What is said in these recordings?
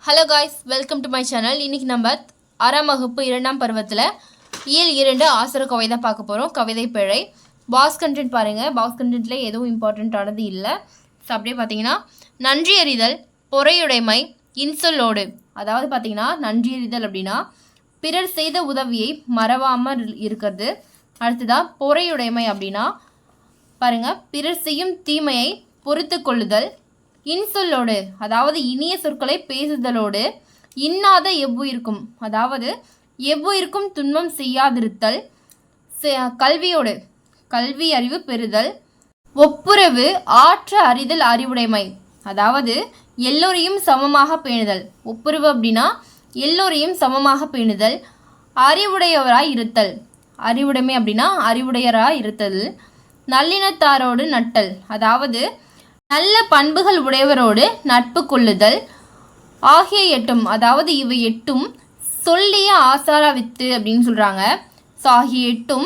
Hello guys, welcome to my channel. இன்றைக்கி நம்ம 6ஆம் வகுப்பு 2ஆம் பருவத்தில் இயல் 2 ஆசிரியர் தான் பார்க்க போகிறோம். கவிதை பிழை. பாக்ஸ் கண்டென்ட் பாருங்கள். பாக்ஸ் கண்டென்ட்டில் எதுவும் இம்பார்ட்டண்ட்டானது இல்லை. ஸோ அப்படியே பார்த்தீங்கன்னா நன்றி அறிதல், பொறையுடைமை, இன்சொல்லோடு. அதாவது பார்த்தீங்கன்னா நன்றி அறிதல் அப்படின்னா பிறர் செய்த உதவியை மறவாமல் இருக்கிறது. அடுத்ததாக பொறையுடைமை அப்படின்னா பாருங்கள், பிறர் செய்யும் தீமையை பொறுத்து கொள்ளுதல். இன்சொல்லோடு அதாவது இனிய சொற்களை பேசுதலோடு இன்னாத எவ்வுயிருக்கும் அதாவது எவ்வுயிருக்கும் துன்பம் செய்யாதிருத்தல். கல்வியோடு கல்வி அறிவு பெறுதல். ஒப்புரவு ஆற்ற அறிதல் அறிவுடைமை அதாவது எல்லோரையும் சமமாக பேணுதல். ஒப்புரவு அப்படின்னா எல்லோரையும் சமமாக பேணுதல். அறிவுடையவராய் இருத்தல். அறிவுடைமை அப்படின்னா அறிவுடையராய் இருத்தல். நல்லினத்தாரோடு நட்டல் அதாவது நல்ல பண்புகள் உடையவரோடு நட்பு கொள்ளுதல். ஆகிய 8 அதாவது இவை 8 சொல்லிய ஆசாரா வித்து அப்படின்னு சொல்கிறாங்க. ஸோ ஆகிய 8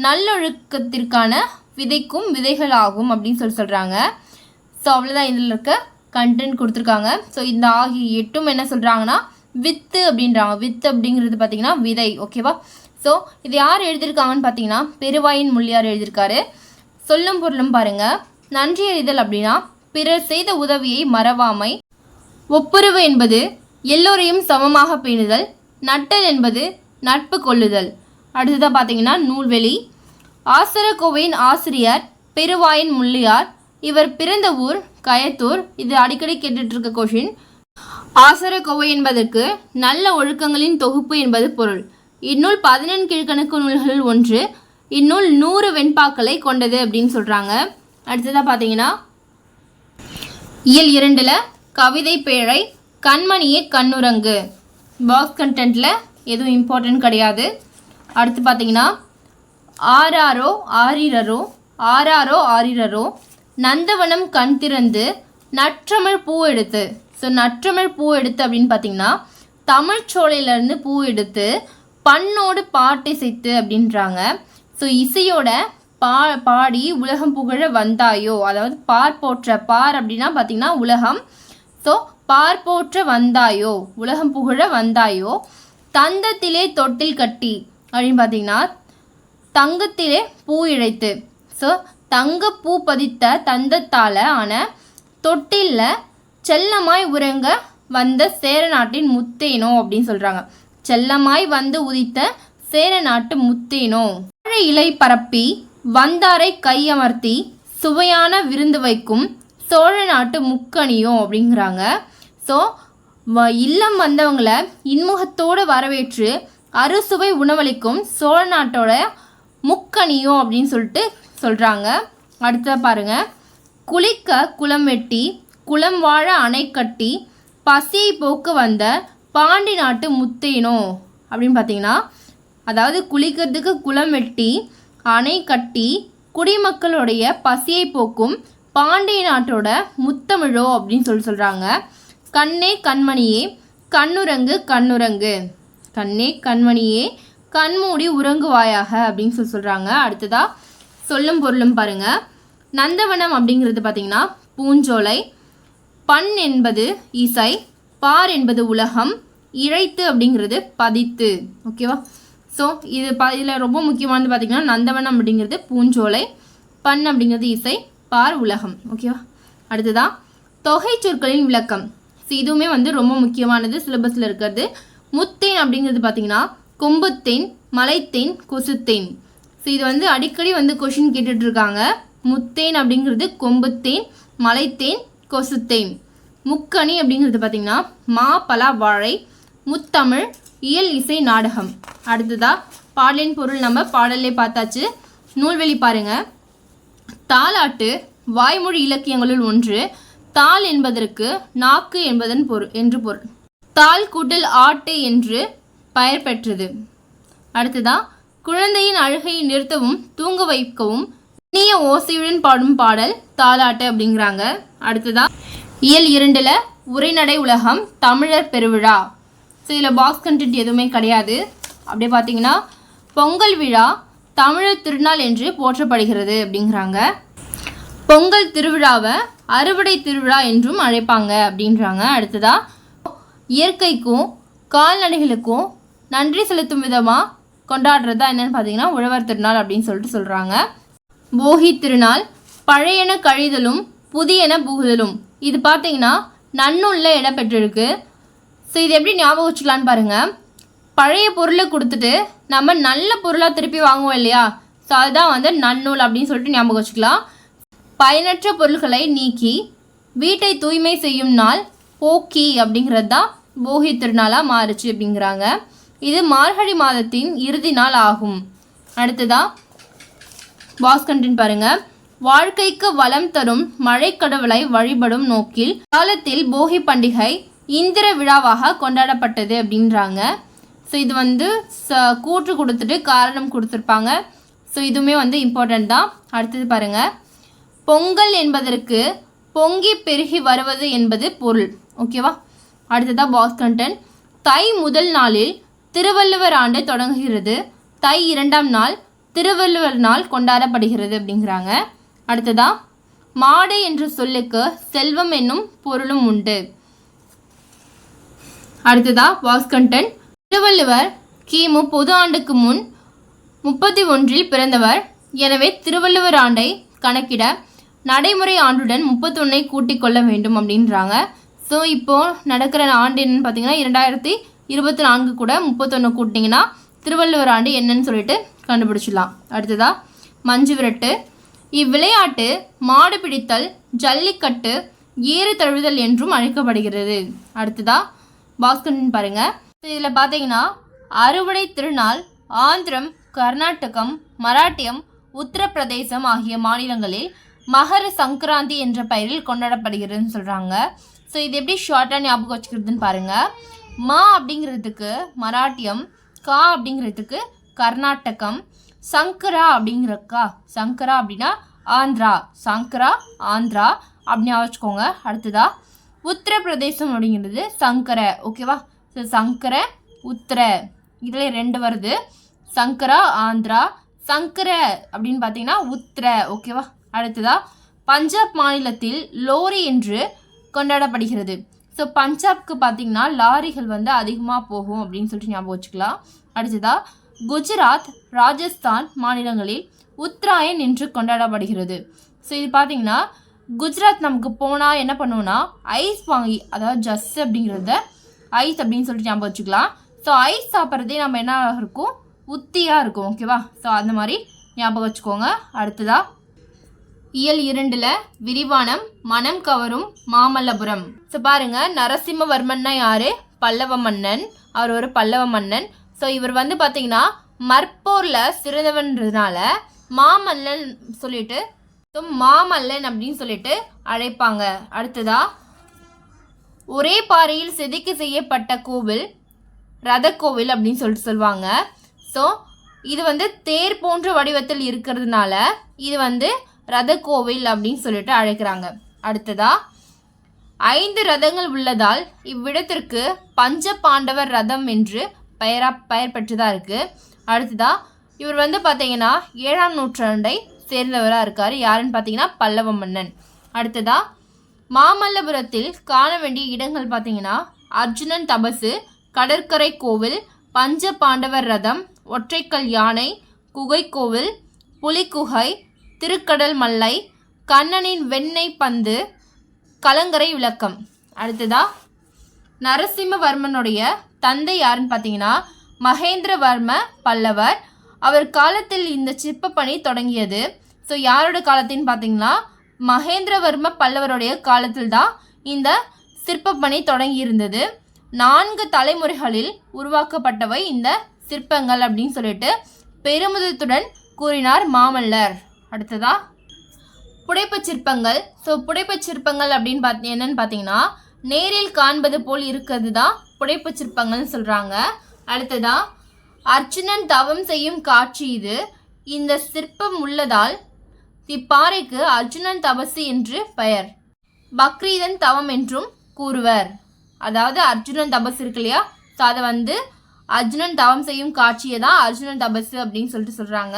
நல்லொழுக்கத்திற்கான விதைக்கும் விதைகள் ஆகும் அப்படின்னு சொல்கிறாங்க. ஸோ அவ்வளோதான் இதில் இருக்க கண்டென்ட் கொடுத்துருக்காங்க. ஸோ இந்த ஆகிய 8 என்ன சொல்கிறாங்கன்னா வித்து அப்படின்றாங்க. வித்து அப்படிங்கிறது பார்த்திங்கன்னா விதை. ஓகேவா? ஸோ இது யார் எழுதியிருக்காங்கன்னு பார்த்தீங்கன்னா பெருவாயின் முள்ளியார் எழுதியிருக்காரு. சொல்லும் பொருளும் பாருங்கள். நன்றி அறிதல் அப்படின்னா பிறர் செய்த உதவியை மறவாமை. ஒப்புரவு என்பது எல்லோரையும் சமமாக பேணுதல். நட்டல் என்பது நட்பு கொள்ளுதல். அடுத்ததாக பார்த்தீங்கன்னா நூல்வெளி. ஆசிரியக்கோவையின் ஆசிரியர் பெருவாயின் முள்ளியார். இவர் பிறந்த ஊர் கயத்தூர். இது அடிக்கடி கேட்டுட்ருக்க கொஷின். ஆசிரியக்கோவை என்பதற்கு நல்ல ஒழுக்கங்களின் தொகுப்பு என்பது பொருள். இந்நூல் 14 கீழ்கணக்கு நூல்களில் ஒன்று. இந்நூல் 100 வெண்பாக்களை கொண்டது அப்படின்னு சொல்கிறாங்க. அடுத்ததாக பார்த்தீங்கன்னா இயல் 2 கவிதை பேழை. கண்மணியே கண்ணுரங்கு. பாக்ஸ் கண்டென்ட்டில் எதுவும் இம்பார்ட்டன்ட் கிடையாது. அடுத்து பார்த்தீங்கன்னா ஆராரோ ஆரிரரோ ஆராரோ ஆரிரரோ நந்தவனம் கண் திறந்து நற்றமிழ் பூ எடுத்து. ஸோ நற்றமிழ் பூ எடுத்து அப்படின்னு பார்த்தீங்கன்னா தமிழ்ச்சோலையிலேருந்து பூ எடுத்து பண்ணோடு பாட்டை சேர்த்து அப்படின்றாங்க. ஸோ இசையோட பாடி உலகம் புகழ வந்தாயோ அதாவது பார் போற்ற. பார் அப்படின்னா பார்த்தீங்கன்னா உலகம். ஸோ பார் போற்ற வந்தாயோ உலகம் புகழ வந்தாயோ. தந்தத்திலே தொட்டில் கட்டி அப்படின்னு பார்த்தீங்கன்னா தங்கத்திலே பூ இழைத்து. ஸோ தங்க பூ பதித்த தந்தத்தால் ஆன தொட்டிலில் செல்லமாய் உறங்க வந்த சேர நாட்டின் முத்தேனோ அப்படின்னு சொல்கிறாங்க. செல்லமாய் வந்து உதித்த சேர நாட்டு முத்தேனோ. வாழை இலை பரப்பி வந்தாரை கையமர்த்தி சுவையான விருந்து வைக்கும் சோழ நாட்டு முக்கணியோ அப்படிங்கிறாங்க. ஸோ இல்லம் வந்தவங்களை இன்முகத்தோடு வரவேற்று அறுசுவை உணவளிக்கும் சோழ நாட்டோட முக்கணியோ அப்படின்னு சொல்லிட்டு சொல்கிறாங்க. அடுத்த பாருங்கள். குளிக்க குளம் வெட்டி குளம் வாழ அணை கட்டி பசியை போக்கு வந்த பாண்டி நாட்டு முத்தேனோ அப்படின்னு பார்த்தீங்கன்னா அதாவது குளிக்கிறதுக்கு குளம் வெட்டி அணை கட்டி குடிமக்களுடைய பசியை போக்கும் பாண்டிய நாட்டோட முத்தமிழோ அப்படின்னு சொல்கிறாங்க. கண்ணே கண்மணியே கண்ணுரங்கு கண்ணுரங்கு. கண்ணே கண்மணியே கண்மூடி உறங்குவாயாக அப்படின்னு சொல்கிறாங்க. அடுத்ததாக சொல்லும் பொருளும் பாருங்கள். நந்தவனம் அப்படிங்கிறது பார்த்திங்கன்னா பூஞ்சோலை. பண் என்பது இசை. பார் என்பது உலகம். இழைத்து அப்படிங்கிறது பதித்து. ஓகேவா? ஸோ இதில் ரொம்ப முக்கியமானது பார்த்திங்கன்னா நந்தவனம் அப்படிங்கிறது பூஞ்சோலை, பண் அப்படிங்கிறது இசை, பார் உலகம். ஓகேவா? அடுத்ததான் தொகை சொற்களின் விளக்கம். ஸோ இதுவுமே ரொம்ப முக்கியமானது, சிலபஸில் இருக்கிறது. முத்தேன் அப்படிங்கிறது பார்த்திங்கன்னா கொம்புத்தேன், மலைத்தேன், கொசுத்தேன். ஸோ இது அடிக்கடி கொஷின் கேட்டுட்ருக்காங்க. முத்தேன் அப்படிங்கிறது கொம்புத்தேன், மலைத்தேன், கொசுத்தேன். முக்கணி அப்படிங்கிறது பார்த்திங்கன்னா மா பலா வாழை. முத்தமிழ் இயல் இசை நாடகம். அடுத்ததாக பாடலின் பொருள் நம்ம பாடலே பார்த்தாச்சு. நூல்வெளி பாருங்கள். தாலாட்டு வாய்மொழி இலக்கியங்களுள் ஒன்று. தாள் என்பதற்கு நாக்கு என்பதன் என்று பொருள். தாள் கூட்டல் ஆட்டு என்று பெயர் பெற்றது. அடுத்ததாக குழந்தையின் அழுகையை நிறுத்தவும் தூங்க வைக்கவும் இனிய ஓசையுடன் பாடும் பாடல் தாலாட்டு அப்படிங்கிறாங்க. அடுத்ததாக இயல் 2 உரைநடை உலகம் தமிழர் பெருவிழா. ஸோ இதில் பாக்ஸ் கண்டென்ட் எதுவுமே கிடையாது. அப்படியே பார்த்தீங்கன்னா பொங்கல் விழா தமிழர் திருநாள் என்று போற்றப்படுகிறது அப்படிங்கிறாங்க. பொங்கல் திருவிழாவை அறுவடை திருவிழா என்றும் அழைப்பாங்க அப்படின்றாங்க. அடுத்ததாக இயற்கைக்கும் கால்நடைகளுக்கும் நன்றி செலுத்தும் விதமாக கொண்டாடுறது தான் என்னென்னு பார்த்தீங்கன்னா உழவர் திருநாள் அப்படின்னு சொல்லிட்டு சொல்கிறாங்க. போகி திருநாள் பழையன கழிதலும் புதியன புகுதலும், இது பார்த்தீங்கன்னா நன்னூலில் இடம்பெற்றிருக்கு. ஸோ இது எப்படி ஞாபகம் வச்சுக்கலான்னு பாருங்கள். பழைய பொருளை கொடுத்துட்டு நம்ம நல்ல பொருளாக திருப்பி வாங்குவோம் இல்லையா, ஸோ அதுதான் வந்து நன்னூல் அப்படின்னு சொல்லிட்டு ஞாபகம் வச்சுக்கலாம். பயனற்ற பொருள்களை நீக்கி வீட்டை தூய்மை செய்யும் நாள் போக்கி அப்படிங்கிறது தான் போகி திருநாளாக மாறுச்சு அப்படிங்கிறாங்க. இது மார்கழி மாதத்தின் இறுதி நாள் ஆகும். அடுத்ததாக பாக்ஸ் கண்டென்ட் பாருங்கள். வாழ்க்கைக்கு வளம் தரும் மழைக்கடவுளை வழிபடும் நோக்கில் காலத்தில் போகி பண்டிகை இந்திர விழாவாக கொண்டாடப்பட்டது அப்படின்றாங்க. ஸோ இது வந்து கூற்று கொடுத்துட்டு காரணம் கொடுத்துருப்பாங்க. ஸோ இதுவுமே வந்து இம்பார்ட்டண்ட் தான். அடுத்தது பாருங்கள். பொங்கல் என்பதற்கு பொங்கி பெருகி வருவது என்பது பொருள். ஓகேவா. அடுத்ததாக பாக்ஸ் கண்டென்ட். தை முதல் நாளில் திருவள்ளுவர் ஆண்டு தொடங்குகிறது. தை 2ஆம் நாள் திருவள்ளுவர் நாள் கொண்டாடப்படுகிறது அப்படிங்கிறாங்க. அடுத்ததாக மாடு என்ற சொல்லுக்கு செல்வம் என்னும் பொருளும் உண்டு. அடுத்ததாக பாக்ஸ் கண்டென்ட். திருவள்ளுவர் கிமு பொது ஆண்டுக்கு முன் 31 பிறந்தவர். எனவே திருவள்ளுவர் ஆண்டை கணக்கிட நடைமுறை ஆண்டுடன் 31 கூட்டிக் கொள்ள வேண்டும் அப்படின்றாங்க. ஸோ இப்போது நடக்கிற ஆண்டு என்னன்னு பார்த்தீங்கன்னா 2024 கூட 31 கூட்டிங்கன்னா திருவள்ளுவர் ஆண்டு என்னன்னு சொல்லிட்டு கண்டுபிடிச்சிடலாம். அடுத்ததாக மஞ்சு விரட்டு. இவ்விளையாட்டு மாடு பிடித்தல், ஜல்லிக்கட்டு, ஏறு தழுவுதல் என்றும் அழைக்கப்படுகிறது. அடுத்ததாக பாக்ஸ் கண்டென்ட் பாருங்கள். இதில் பார்த்தீங்கன்னா அறுவடை திருநாள் ஆந்திரம், கர்நாடகம், மராட்டியம், உத்தரப்பிரதேசம் ஆகிய மாநிலங்களில் மகர சங்கராந்தி என்ற பெயரில் கொண்டாடப்படுகிறதுன்னு சொல்கிறாங்க. ஸோ இது எப்படி ஷார்ட்டாக ஞாபகம் வச்சுக்கிறதுன்னு பாருங்கள். மா அப்படிங்கிறதுக்கு மராட்டியம், கா அப்படிங்கிறதுக்கு கர்நாடகம், சங்கரா அப்படிங்கிறக்கா சங்கரா அப்படின்னா ஆந்திரா, சங்கரா ஆந்திரா அப்படின்னு வச்சுக்கோங்க. அடுத்ததாக உத்தரப்பிரதேசம் அப்படிங்கிறது சங்கர. ஓகேவா. ஸோ சங்கர உத்தர இதில் 2 வருது. சங்கரா ஆந்திரா, சங்கர அப்படின்னு பார்த்தீங்கன்னா உத்தர. ஓகேவா. அடுத்ததாக பஞ்சாப் மாநிலத்தில் லோரி என்று கொண்டாடப்படுகிறது. ஸோ பஞ்சாப்க்கு பார்த்தீங்கன்னா லாரிகள் வந்து அதிகமாக போகும் அப்படின்னு சொல்லிட்டு ஞாபகம் வச்சுக்கலாம். அடுத்ததாக குஜராத், ராஜஸ்தான் மாநிலங்களில் உத்தராயன் என்று கொண்டாடப்படுகிறது. ஸோ இது பார்த்தீங்கன்னா குஜராத் நமக்கு போனால் என்ன பண்ணுவோன்னா ஐஸ் வாங்கி, அதாவது ஜஸ் அப்படிங்கிறத ஐஸ் அப்படின்னு சொல்லிட்டு ஞாபகம் வச்சுக்கலாம். ஸோ ஐஸ் சாப்பிட்றதே நம்ம என்ன இருக்கும், உத்தியாக இருக்கும். ஓகேவா. ஸோ அந்த மாதிரி ஞாபகம் வச்சுக்கோங்க. அடுத்ததாக இயல் 2 விரிவானம் மனம் கவரும் மாமல்லபுரம். ஸோ பாருங்கள், நரசிம்மவர்மன்னா யார், பல்லவ மன்னன். அவர் ஒரு பல்லவ மன்னன். ஸோ இவர் வந்து பார்த்தீங்கன்னா மற்போரில் சிறந்தவன்றதுனால மாமல்லன் சொல்லிட்டு மாமல்லன் அப்படின்னு சொல்லிட்டு அழைப்பாங்க. அடுத்ததா ஒரே பாறையில் செதுக்கி செய்யப்பட்ட கோவில் ரத கோவில் அப்படின்னு சொல்லிட்டு சொல்லுவாங்க. ஸோ இது வந்து தேர் போன்ற வடிவத்தில் இருக்கிறதுனால இது வந்து ரத கோவில் அப்படின்னு சொல்லிட்டு அழைக்கிறாங்க. அடுத்ததா 5 ரதங்கள் உள்ளதால் இவ்விடத்திற்கு பஞ்ச பாண்டவர் ரதம் என்று பெயர் பெற்றதாக இருக்குது. அடுத்ததா இவர் வந்து பார்த்தீங்கன்னா 7ஆம் நூற்றாண்டை சேர்ந்தவராக இருக்கார். யாருன்னு பார்த்தீங்கன்னா பல்லவ மன்னன். அடுத்ததா மாமல்லபுரத்தில் காண வேண்டிய இடங்கள் பார்த்தீங்கன்னா அர்ஜுனன் தபசு, கடற்கரை கோவில், பஞ்ச பாண்டவர் ரதம், ஒற்றைக்கல் யானை, குகை கோவில், புலிக்குகை, திருக்கடல் மல்லை, கண்ணனின் வெண்ணெய் பந்து, கலங்கரை விளக்கம். அடுத்ததா நரசிம்மவர்மனுடைய தந்தை யாருன்னு பார்த்தீங்கன்னா மகேந்திரவர்ம பல்லவர். அவர் காலத்தில் இந்த சிற்ப பணி தொடங்கியது. ஸோ யாரோட காலத்தின்னு பார்த்தீங்கன்னா மகேந்திரவர்ம பல்லவருடைய காலத்தில் தான் இந்த சிற்ப பணி தொடங்கி இருந்தது. 4 தலைமுறைகளில் உருவாக்கப்பட்டவை இந்த சிற்பங்கள் அப்படின்னு சொல்லிட்டு பெருமிதத்துடன் கூறினார் மாமல்லர். அடுத்ததா புடைப்புச் சிற்பங்கள். ஸோ புடைப்புச் சிற்பங்கள் அப்படின்னு என்னன்னு பார்த்தீங்கன்னா நேரில் காண்பது போல் இருக்கிறது தான் புடைப்புச் சிற்பங்கள்னு சொல்கிறாங்க. அடுத்ததா அர்ஜுனன் தவம் செய்யும் காட்சி இது. இந்த சிற்பம் உள்ளதால் இப்பாறைக்கு அர்ஜுனன் தபசு என்று பெயர். பக்ரீதன் தவம் என்றும் கூறுவர். அதாவது அர்ஜுனன் தபசு இருக்கு இல்லையா, ஸோ அதை வந்து அர்ஜுனன் தவம் செய்யும் காட்சியை தான் அர்ஜுனன் தபசு அப்படின்னு சொல்லிட்டு சொல்கிறாங்க.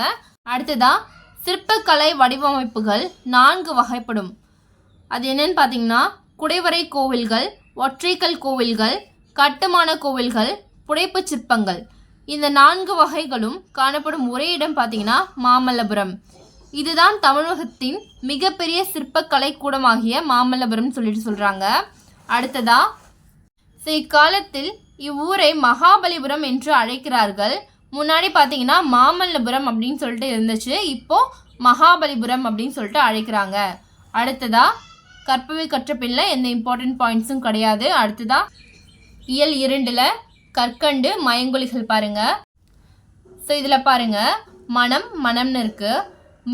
அடுத்ததா சிற்பக்கலை வடிவமைப்புகள் 4 வகைப்படும். அது என்னன்னு பார்த்தீங்கன்னா குடைவரை கோவில்கள், ஒற்றைக்கல் கோவில்கள், கட்டுமான கோவில்கள், புடைப்புச் சிற்பங்கள். இந்த 4 வகைகளும் காணப்படும் ஒரே இடம் பார்த்தீங்கன்னா மாமல்லபுரம். இதுதான் தமிழகத்தின் மிகப்பெரிய சிற்பக்கலை கூடமாகிய மாமல்லபுரம் சொல்லிட்டு சொல்கிறாங்க. அடுத்ததா, இக்காலத்தில் இவ்வூரை மகாபலிபுரம் என்று அழைக்கிறார்கள். முன்னாடி பார்த்தீங்கன்னா மாமல்லபுரம் அப்படின்னு சொல்லிட்டு இருந்துச்சு, இப்போது மகாபலிபுரம் அப்படின்னு சொல்லிட்டு அழைக்கிறாங்க. அடுத்ததா, கற்பவை கற்ற பின்ன எந்த இம்பார்ட்டன்ட் பாயிண்ட்ஸும் கிடையாது. அடுத்ததா, இயல் 2ல் கற்கண்டு மயங்கொலிகள் பாருங்கள். ஸோ இதில் பாருங்கள், மனம் மனம்னு இருக்குது.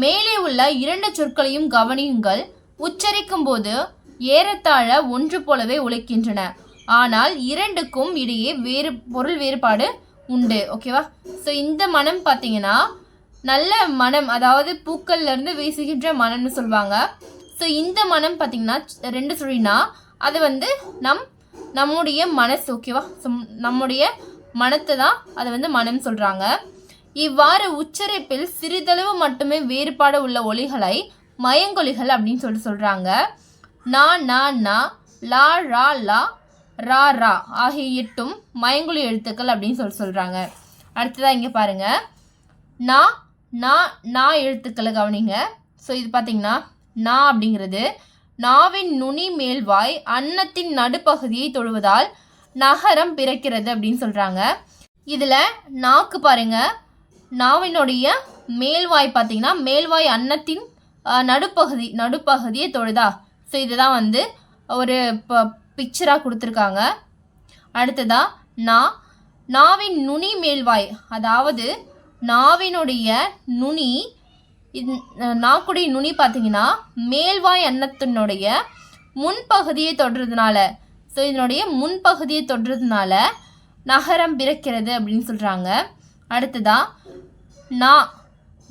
மேலே உள்ள 2 சொற்களையும் கவனியுங்கள். உச்சரிக்கும் போது ஏறத்தாழ ஒன்று போலவே உழைக்கின்றன, ஆனால் 2க்கும் இடையே பொருள் வேறுபாடு உண்டு. ஓகேவா? ஸோ இந்த மனம் பார்த்தீங்கன்னா நல்ல மனம், அதாவது பூக்கள்லேருந்து வீசுகின்ற மனம்னு சொல்லுவாங்க. ஸோ இந்த மனம் பார்த்தீங்கன்னா 2 சொல்லினா அது வந்து நம்முடைய மனசு. ஓகேவா? ஸோ நம்முடைய மனத்தை தான் அது வந்து மனம் சொல்கிறாங்க. இவ்வாறு உச்சரிப்பில் சிறிதளவு மட்டுமே வேறுபாடு உள்ள ஒலிகளை மயங்கொலிகள் அப்படின்னு சொல்லிட்டு சொல்கிறாங்க. நா நா நா, லா ரா லா, ரா ரா ஆகிய 8ம் மயங்கொலி எழுத்துக்கள் அப்படின்னு சொல்கிறாங்க. அடுத்ததாக இங்கே பாருங்கள், நா நா நா எழுத்துக்களை கவனிங்க. ஸோ இது பார்த்தீங்கன்னா நா அப்படிங்கிறது நாவின் நுனி மேல்வாய் அன்னத்தின் நடுப்பகுதியை தொழுவதால் நகரம் பிறக்கிறது அப்படின்னு சொல்கிறாங்க. இதில் நாக்கு பாருங்கள், நாவினுடைய மேல்வாய் பார்த்தீங்கன்னா மேல்வாய் அன்னத்தின் நடுப்பகுதியை தொழுதா. ஸோ இதுதான் வந்து ஒரு பிக்சராக கொடுத்துருக்காங்க. அடுத்ததா, நாவின் நுனி மேல்வாய், அதாவது நாவினுடைய நுனி, நாக்குடைய நுனி பார்த்தீங்கன்னா மேல்வாய் அன்னத்தினுடைய முன்பகுதியை தொடுறதுனால, ஸோ இதனுடைய முன்பகுதியை தொடுறதுனால நகரம் பிறக்கிறது அப்படின்னு சொல்கிறாங்க. அடுத்ததா,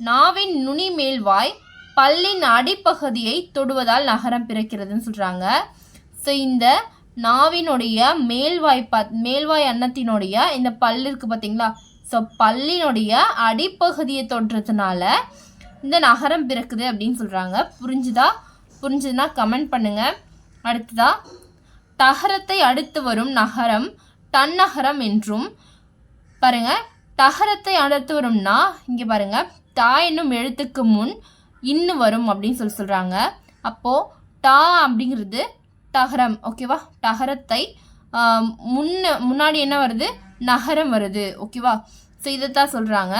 நாவின் நுனி மேல்வாய் பல்லின் அடிப்பகுதியை தொடுவதால் நகரம் பிறக்கிறதுன்னு சொல்கிறாங்க. ஸோ இந்த நாவினுடைய மேல்வாய் அன்னத்தினுடைய இந்த பல் இருக்குது பார்த்தீங்களா, ஸோ பல்லினுடைய அடிப்பகுதியை தொடுறதுனால இந்த நகரம் பிறக்குது அப்படின்னு சொல்கிறாங்க. புரிஞ்சுதுன்னா கமெண்ட் பண்ணுங்கள். அடுத்ததா, தகரத்தை அடுத்து வரும் நகரம் தன்னகரம் என்றும் பாருங்கள். தகரத்தை அடுத்து வரும்னா இங்கே பாருங்கள், தா என்னும் எழுத்துக்கு முன் இன்னு வரும் அப்படின்னு சொல்கிறாங்க. அப்போது டா அப்படிங்கிறது தகரம். ஓகேவா? தகரத்தை முன்னாடி என்ன வருது, நகரம் வருது. ஓகேவா? ஸோ இதைத்தான் சொல்கிறாங்க.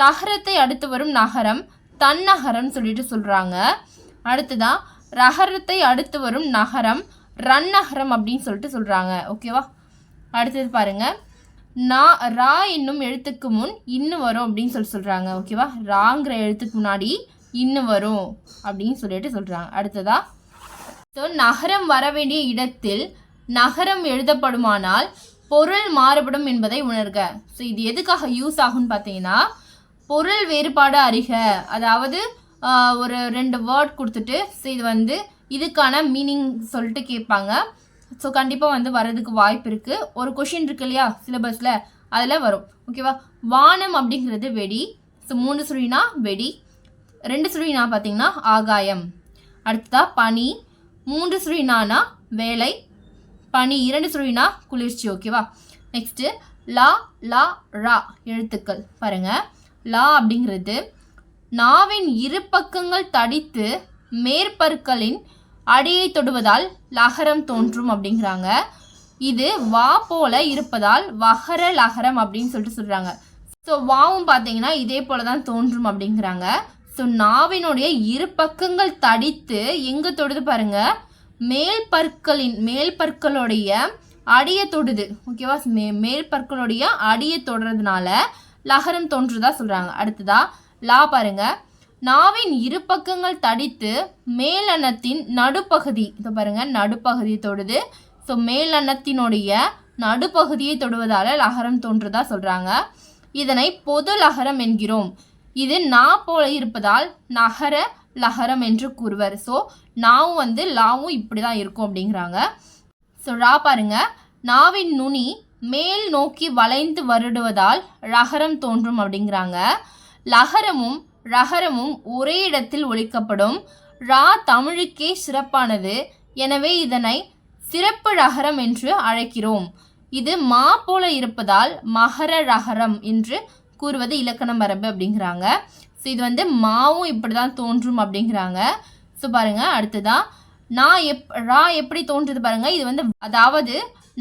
தகரத்தை அடுத்து வரும் நகரம் தன்னகரம் சொல்லிட்டு சொல்கிறாங்க. அடுத்ததான், ரகரத்தை அடுத்து வரும் நகரம் ரன்னகரம் அப்படின்னு சொல்லிட்டு சொல்கிறாங்க. ஓகேவா? அடுத்தது பாருங்கள், ரா என்னும் எழுத்துக்கு முன் இன்னு வரும் அப்படின்னு சொல்கிறாங்க. ஓகேவா? ராங்கிற எழுத்துக்கு முன்னாடி இன்னு வரும் அப்படின்னு சொல்லிட்டு சொல்கிறாங்க. அடுத்ததா, ஸோ நகரம் வர வேண்டிய இடத்தில் நகரம் எழுதப்படுமானால் பொருள் மாறுபடும் என்பதை உணர்க. ஸோ இது எதுக்காக யூஸ் ஆகும்னு பார்த்தீங்கன்னா, பொருள் வேறுபாடு அறிக, அதாவது ஒரு 2 வேர்ட் கொடுத்துட்டு ஸோ இது வந்து இதுக்கான மீனிங் சொல்லிட்டு கேட்பாங்க. ஸோ கண்டிப்பாக வந்து வர்றதுக்கு வாய்ப்பு இருக்குது. ஒரு கொஷின் இருக்கு இல்லையா சிலபஸில், அதில் வரும். ஓகேவா? வானம் அப்படிங்கிறது வெடி. ஸோ 3 சுழினா வெடி, 2 சுழினா பார்த்தீங்கன்னா ஆகாயம். அடுத்ததா, பனி 3 சுழினானா வேலை, பனி 2 சுழினா குளிர்ச்சி. ஓகேவா? நெக்ஸ்ட்டு லா லா ரா எழுத்துக்கள் பாருங்கள். லா அப்படிங்கிறது நாவின் இரு பக்கங்கள் தடித்து மேற்பற்களின் அடியை தொடுவதால் லகரம் தோன்றும் அப்படிங்கிறாங்க. இது வா போல இருப்பதால் வகர லகரம் அப்படின்னு சொல்கிறாங்க. ஸோ வாவும் பார்த்தீங்கன்னா இதே போல தான் தோன்றும் அப்படிங்கிறாங்க. ஸோ நாவினுடைய இரு பக்கங்கள் தடித்து எங்கே தொடுது பாருங்கள், மேல் பற்களுடைய அடியை தொடுது. ஓகேவா? மேல் பற்களுடைய அடியை தொடுறதுனால லகரம் தோன்றுதா சொல்கிறாங்க. அடுத்ததா, லா பாருங்க, நாவின் இரு பக்கங்கள் தடித்து மேலன்னத்தின் நடுப்பகுதி, இதை பாருங்க நடுப்பகுதியை தொடுது. ஸோ மேலன்னத்தினுடைய நடுப்பகுதியை தொடுவதால் லகரம் தோன்றுதா சொல்கிறாங்க. இதனை பொது லகரம் என்கிறோம். இது நா போல இருப்பதால் நகர லகரம் என்று கூறுவர். ஸோ நாவும் வந்து லாவும் இப்படி தான் இருக்கும் அப்படிங்கிறாங்க. ஸோ ரா பாருங்க, நாவின் நுனி மேல் நோக்கி வளைந்து வருடுவதால் ரகரம் தோன்றும் அப்படிங்கிறாங்க. லகரமும் ரகரமும் ஒரே இடத்தில் ஒலிக்கப்படும். ரா தமிழுக்கே சிறப்பானது, எனவே இதனை சிறப்பு ரகரம் என்று அழைக்கிறோம். இது மா போல இருப்பதால் மகர ரகரம் என்று கூறுவது இலக்கண மரபு அப்படிங்கிறாங்க. ஸோ இது வந்து மாவும் இப்படி தான் தோன்றும் அப்படிங்கிறாங்க. ஸோ பாருங்கள், அடுத்ததான் ரா எப்படி தோன்றுது பாருங்கள். இது வந்து அதாவது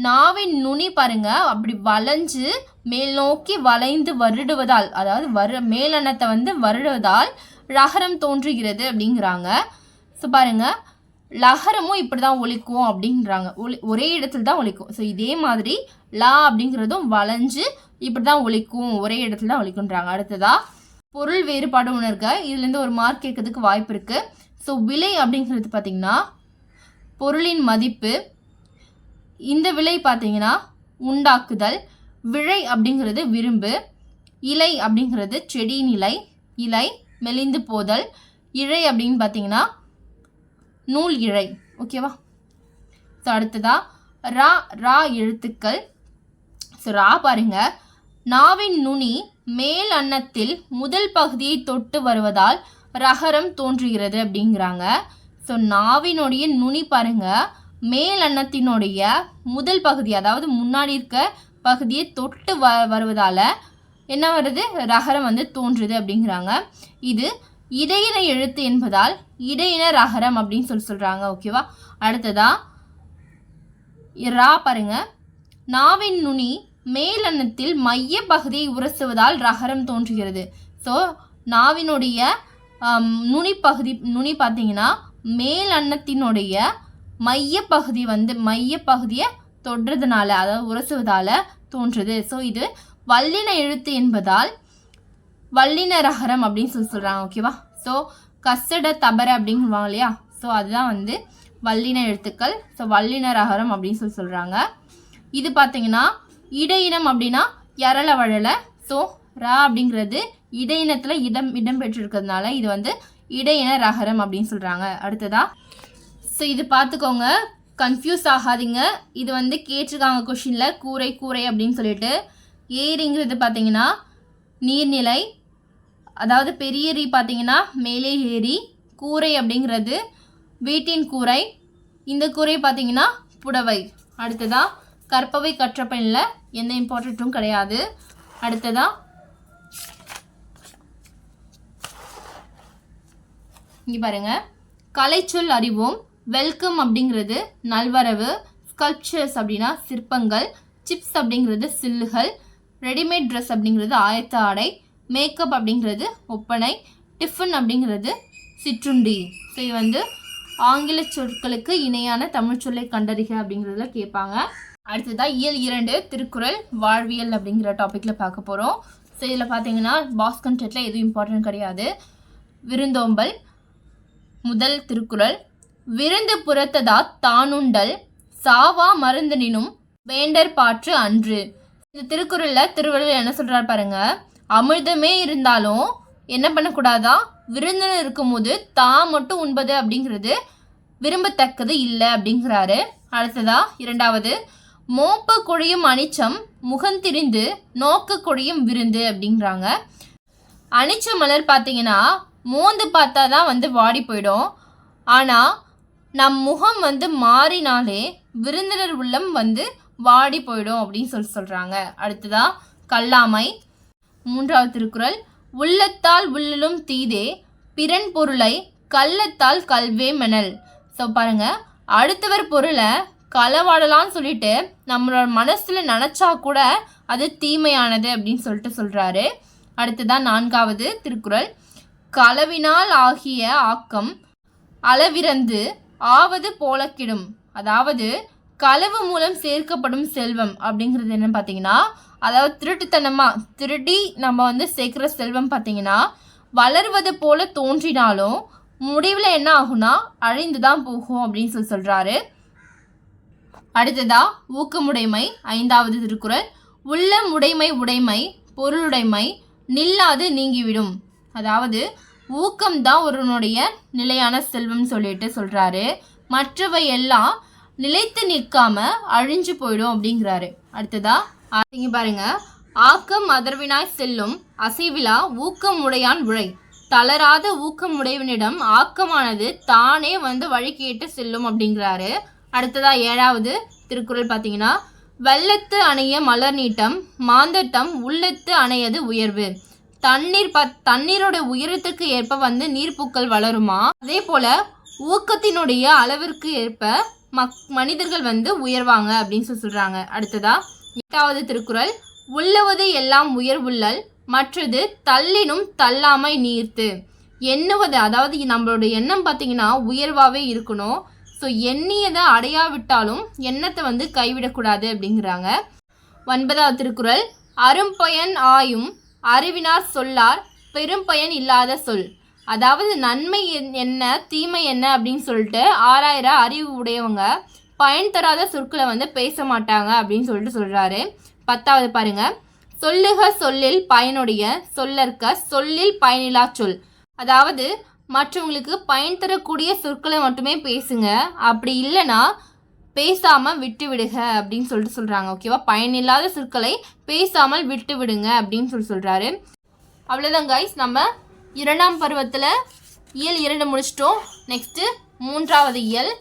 நாவின் நுனி பாருங்க அப்படி வளைஞ்சு மேல் நோக்கி வளைந்து வருடுவதால், அதாவது மேலெண்ணத்தை வந்து வருடுவதால் ரகரம் தோன்றுகிறது அப்படிங்கிறாங்க. ஸோ பாருங்க, லகரமும் இப்படி தான் ஒலிக்கும் அப்படிங்கிறாங்க. ஒரே இடத்துல தான் ஒலிக்கும். ஸோ இதே மாதிரி லா அப்படிங்கிறதும் வளைஞ்சு இப்படி தான் ஒலிக்கும், ஒரே இடத்துல தான் ஒலிக்குன்றாங்க. அடுத்ததா பொருள் வேறுபாடு உணர்க. இதுலேருந்து ஒரு மார்க் கேட்கறதுக்கு வாய்ப்பு இருக்குது. ஸோ விலை அப்படிங்கிறது பார்த்திங்கன்னா பொருளின் மதிப்பு. இந்த விலை பார்த்தீங்கன்னா உண்டாக்குதல். விழை அப்படிங்கிறது விரும்பு. இலை அப்படிங்கிறது செடியின் இலை. இலை மெலிந்து போதல். இழை அப்படின்னு பார்த்தீங்கன்னா நூல் இழை. ஓகேவா? ஸோ அடுத்ததா ரா எழுத்துக்கள். ஸோ ரா பாருங்க, நாவின் நுனி மேல் அன்னத்தில் முதல் பகுதியை தொட்டு வருவதால் ரகரம் தோன்றுகிறது அப்படிங்கிறாங்க. ஸோ நாவினுடைய நுனி பாருங்க மேல் அன்னத்தினுடைய முதல் பகுதி, அதாவது முன்னாடி இருக்க பகுதியை தொட்டு வருவதால் என்ன வருது, ரகரம் வந்து தோன்றுது அப்படிங்கிறாங்க. இது இடையின எழுத்து என்பதால் இடையின ரகரம் அப்படின்னு சொல்கிறாங்க. ஓகேவா? அடுத்ததா ரா பாருங்க, நாவின் நுனி மேல் அன்னத்தில் மைய பகுதியை உரசுவதால் ரகரம் தோன்றுகிறது. ஸோ நாவினுடைய நுனி பார்த்தீங்கன்னா மேல் அன்னத்தினுடைய மையப்பகுதியை தொடுறதுனால, அதாவது உரசுவதால் தோன்றுது. ஸோ இது வல்லின எழுத்து என்பதால் வல்லின ரகரம் அப்படின்னு சொல்கிறாங்க. ஓகேவா? ஸோ கசட தபர அப்படிங்குவாங்க இல்லையா? ஸோ அதுதான் வந்து வல்லின எழுத்துக்கள். ஸோ வல்லின ரகரம் அப்படின்னு சொல்கிறாங்க. இது பார்த்தீங்கன்னா இடையினம் அப்படின்னா யரள வழலை. ஸோ ரா அப்படிங்கிறது இடையினத்தில் இடம் பெற்றிருக்கிறதுனால இது வந்து இடையின ரகரம் அப்படின்னு சொல்கிறாங்க. அடுத்ததா ஸோ இது பார்த்துக்கோங்க, கன்ஃபியூஸ் ஆகாதீங்க. இது வந்து கேட்டிருக்காங்க கொஷினில், கூரை அப்படின்னு சொல்லிட்டு. ஏரிங்கிறது பார்த்தீங்கன்னா நீர்நிலை, அதாவது பெரிய ரீ பார்த்தீங்கன்னா மேலே ஏரி. கூரை அப்படிங்கிறது வீட்டின் கூரை. இந்த கூரை பார்த்தீங்கன்னா புடவை. அடுத்ததா கற்பவை கற்றப்பனில் எந்த இம்பார்ட்டண்ட்டும் கிடையாது. அடுத்ததா இங்கே பாருங்க, கலைச்சொல் அறிவோம். வெல்கம் அப்படிங்கிறது நல்வரவு. ஸ்கல்ப்சர்ஸ் அப்படின்னா சிற்பங்கள். சிப்ஸ் அப்படிங்கிறது சில்லுகள். ரெடிமேட் ட்ரெஸ் அப்படிங்கிறது ஆயத்த ஆடை. மேக்கப் அப்படிங்கிறது ஒப்பனை. டிஃபன் அப்படிங்கிறது சிற்றுண்டி. ஸோ இது வந்து ஆங்கில சொற்களுக்கு இணையான தமிழ் சொல்லை கண்டறிக அப்படிங்கிறதுல கேட்பாங்க. அடுத்ததாக இயல் 2 திருக்குறள் வாழ்வியல் அப்படிங்கிற டாப்பிக்கில் பார்க்க போகிறோம். ஸோ இதில் பார்த்தீங்கன்னா பாக்ஸ் கண்டென்ட்டில் எதுவும் இம்பார்ட்டன்ட் கிடையாது. விருந்தோம்பல் முதல் திருக்குறள். விருந்து புறத்ததா தானுண்டல் சாவா மருந்தனினும் வேண்டர் பாற்று அன்று. இந்த திருக்குறளில் திருவள்ளுவர் என்ன சொல்கிறார் பாருங்க, அமிர்தமே இருந்தாலும் என்ன பண்ணக்கூடாதா, விருந்தினர் இருக்கும்போது தான் மட்டும் உண்பது அப்படிங்கிறது விரும்பத்தக்கது இல்லை அப்படிங்கிறாரு. அடுத்ததா 2வது, மோப்ப கொழியும் அனிச்சம் முகந்திரிந்து நோக்க கொழியும் விருந்து அப்படிங்கிறாங்க. அனிச்ச மலர் பார்த்தீங்கன்னா மோந்து பார்த்தா தான் வந்து வாடி போயிடும். ஆனால் நம் முகம் வந்து மாறினாலே விருந்தினர் உள்ளம் வந்து வாடி போயிடும் அப்படின்னு சொல்கிறாங்க. அடுத்ததா கல்லாமை 3வது திருக்குறள். உள்ளத்தால் உள்ளலும் தீதே பிறன் பொருளை கள்ளத்தால் கல்வே மெனல். ஸோ பாருங்க, அடுத்தவர் பொருளை களவாடலான்னு சொல்லிட்டு நம்மளோட மனசில் நினச்சா கூட அது தீமையானது அப்படின்னு சொல்கிறாரு. அடுத்ததான் 4வது திருக்குறள். களவினால் ஆகிய ஆக்கம் அளவிறந்து ஆவது போல கிடும். அதாவது களவு மூலம் சேர்க்கப்படும் செல்வம் அப்படிங்கிறது என்ன பார்த்தீங்கன்னா, அதாவது திருட்டுத்தனமாக திருடி நம்ம வந்து சேர்க்குற செல்வம் பார்த்தீங்கன்னா வளர்வது போல தோன்றினாலும் முடிவில் என்ன ஆகும்னா அழிந்து தான் போகும் அப்படின்னு சொல்கிறாரு. அடுத்ததா ஊக்கமுடைமை 5வது திருக்குறள். உள்ளம் உடைமை பொருளுடைமை நில்லாது நீங்கிவிடும். அதாவது ஊக்கம்தான் ஒருவனுடைய நிலையான செல்வம் சொல்லிட்டு சொல்கிறாரு. மற்றவை எல்லாம் நிலைத்து நிற்காம அழிஞ்சு போயிடும் அப்படிங்கிறாரு. அடுத்ததா இங்கே பாருங்க, ஆக்கம் அதர்வினாய் செல்லும் அசைவிலா ஊக்கம் உடையான் உழை. தளராத ஊக்கம் உடையவனிடம் ஆக்கமானது தானே வந்து வழி கேட்டு செல்லும் அப்படிங்கிறாரு. அடுத்ததா 7வது திருக்குறள் பார்த்தீங்கன்னா, வெள்ளத்து அணைய மலர் நீட்டம் மாந்தட்டம் உள்ளத்து அணையது உயர்வு. தண்ணீரோட உயரத்துக்கு ஏற்ப வந்து நீர்ப்பூக்கள் வளருமா, அதே போல ஊக்கத்தினுடைய அளவிற்கு ஏற்ப மனிதர்கள் வந்து உயர்வாங்க அப்படின்னு சொல்றாங்க. அடுத்ததா 8வது திருக்குறள். உள்ளவது எல்லாம் உயர்வுள்ளல் மற்றது தள்ளினும் தள்ளாமை நீர்த்து. எண்ணுவது, அதாவது நம்மளோட எண்ணம் பார்த்தீங்கன்னா உயர்வாகவே இருக்கணும். ஸோ எண்ணியதை அடையாவிட்டாலும் எண்ணத்தை வந்து கைவிடக்கூடாது அப்படிங்கிறாங்க. 9வது திருக்குறள். அரும்பயன் ஆயும் அறிவினார் சொல்லார் பெரும்பயன் இல்லாத சொல். அதாவது நன்மை என்ன தீமை என்ன அப்படின்னு சொல்லிட்டு ஆராயிர அறிவு உடையவங்க பயன் தராத சொற்களை வந்து பேச மாட்டாங்க அப்படின்னு சொல்லிட்டு சொல்கிறாரு. 10வது பாருங்க. சொல்லுக சொல்லில் பயனுடைய சொல்லற்க சொல்லில் பயனில்லா சொல். அதாவது மற்றவங்களுக்கு பயன் தரக்கூடிய சொற்களை மட்டுமே பேசுங்க, அப்படி இல்லைன்னா பேசாமல் விட்டு விடுங்க அப்படின்னு சொல்லிட்டு சொல்கிறாங்க. ஓகேவா, பயனில்லாத சொற்களை பேசாமல் விட்டு விடுங்க அப்படின்னு சொல்கிறாரு. அவ்வளோதான் கைஸ், நம்ம 2ஆம் பருவத்தில் இயல் 2 முடிச்சிட்டோம். நெக்ஸ்ட்டு 3வது இயல்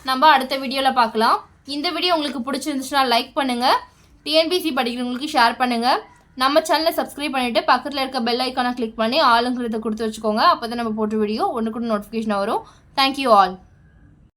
நம்ம அடுத்த வீடியோவில் பார்க்கலாம். இந்த வீடியோ உங்களுக்கு பிடிச்சிருந்துச்சுன்னா லைக் பண்ணுங்கள், டிஎன்பிசி படிக்கிறவங்களுக்கு ஷேர் பண்ணுங்கள், நம்ம சேனலை சப்ஸ்கிரைப் பண்ணிவிட்டு பக்கத்தில் இருக்க பெல் ஐக்கானை கிளிக் பண்ணி ஆளுங்கிறத கொடுத்து வச்சுக்கோங்க. அப்போ தான் நம்ம போட்ட வீடியோ ஒன்றுக்கு நோட்டிஃபிகேஷன் வரும். Thank you all.